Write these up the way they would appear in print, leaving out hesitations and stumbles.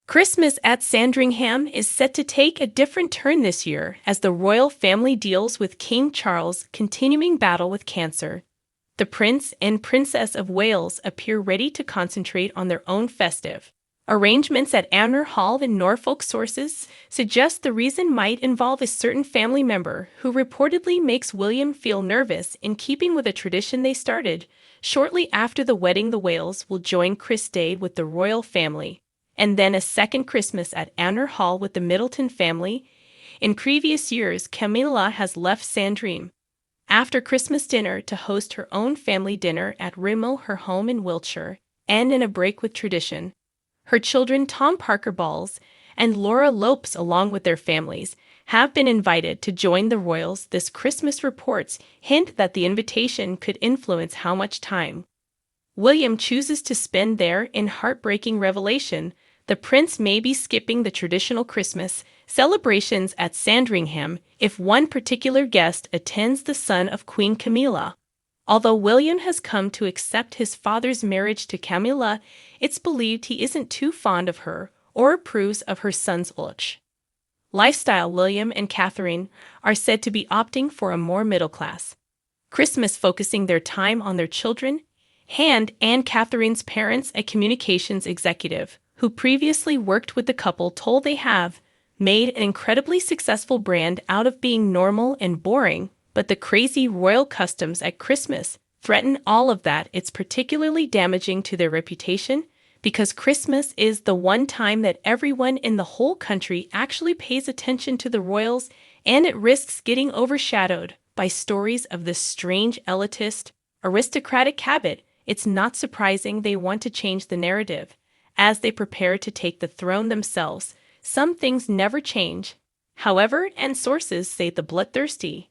Christmas at Sandringham is set to take a different turn this year as the royal family deals with King Charles' continuing battle with cancer. The Prince and Princess of Wales appear ready to concentrate on their own festive arrangements at Anner Hall in Norfolk. Sources suggest the reason might involve a certain family member who reportedly makes William feel nervous, in keeping with a tradition they started. Shortly after the wedding, the Wales will join Christmas Day with the royal family, and then a second Christmas at Anner Hall with the Middleton family. In previous years, Camilla has left Sandringham after Christmas dinner to host her own family dinner at Rimmel, her home in Wiltshire, and in a break with tradition. Her children Tom Parker Bowles and Laura Lopes, along with their families, have been invited to join the royals this Christmas. Reports hint that the invitation could influence how much time William chooses to spend there. In heartbreaking revelation, the prince may be skipping the traditional Christmas celebrations at Sandringham if one particular guest attends, the son of Queen Camilla. Although William has come to accept his father's marriage to Camilla, it's believed he isn't too fond of her or approves of her son's lifestyle. William and Catherine are said to be opting for a more middle-class Christmas, focusing their time on their children. Anne Catherine's parents, a communications executive who previously worked with the couple, told they have made an incredibly successful brand out of being normal and boring, but the crazy royal customs at Christmas threaten all of that. It's particularly damaging to their reputation because Christmas is the one time that everyone in the whole country actually pays attention to the royals, and it risks getting overshadowed by stories of this strange elitist, aristocratic habit. It's not surprising they want to change the narrative as they prepare to take the throne themselves. Some things never change, however, and sources say the bloodthirsty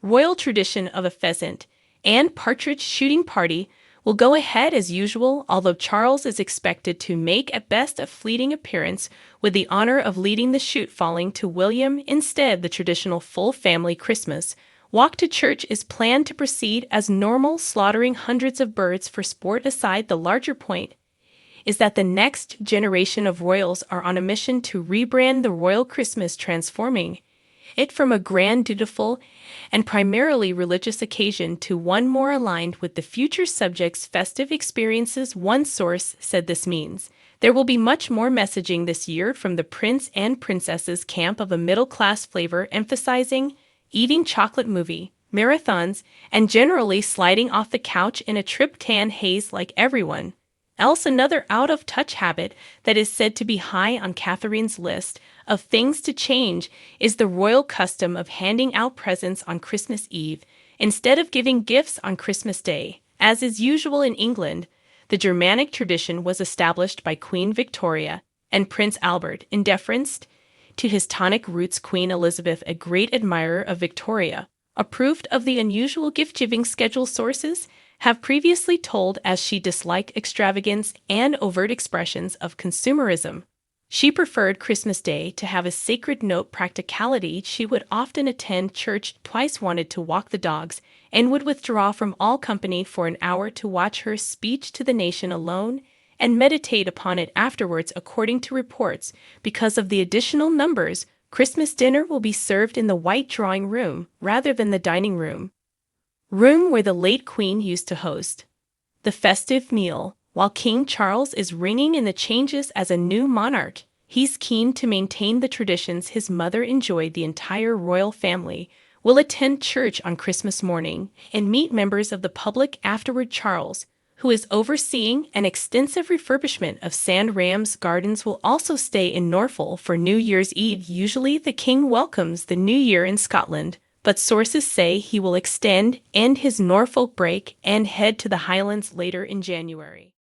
royal tradition of a pheasant and partridge shooting party will go ahead as usual, although Charles is expected to make at best a fleeting appearance, with the honor of leading the shoot falling to William. Instead, the traditional full family Christmas walk to church is planned to proceed as normal, slaughtering hundreds of birds for sport aside. The larger point is that the next generation of royals are on a mission to rebrand the royal Christmas, transforming it from a grand, dutiful, and primarily religious occasion to one more aligned with the future subject's festive experiences. One source said this means there will be much more messaging this year from the prince and princess's camp of a middle-class flavor, emphasizing eating chocolate, movie marathons, and generally sliding off the couch in a trip-tan haze like everyone else. Another out-of-touch habit that is said to be high on Catherine's list of things to change is the royal custom of handing out presents on Christmas Eve instead of giving gifts on Christmas Day. As is usual in England, the Germanic tradition was established by Queen Victoria and Prince Albert in deference to his tonic roots. Queen Elizabeth, a great admirer of Victoria, approved of the unusual gift-giving schedule. Sources have previously told as she disliked extravagance and overt expressions of consumerism. She preferred Christmas Day to have a sacred note. Practicality. She would often attend church twice, wanted to walk the dogs, and would withdraw from all company for an hour to watch her speech to the nation alone and meditate upon it afterwards. According to reports, because of the additional numbers, Christmas dinner will be served in the white drawing room rather than the dining room where the late Queen used to host the festive meal. While King Charles is reigning in the changes as a new monarch, he's keen to maintain the traditions his mother enjoyed. The entire royal family will attend church on Christmas morning and meet members of the public afterward. Charles, who is overseeing an extensive refurbishment of Sandringham's gardens, will also stay in Norfolk for New Year's Eve. Usually the king welcomes the new year in Scotland, but sources say he will end his Norfolk break and head to the Highlands later in January.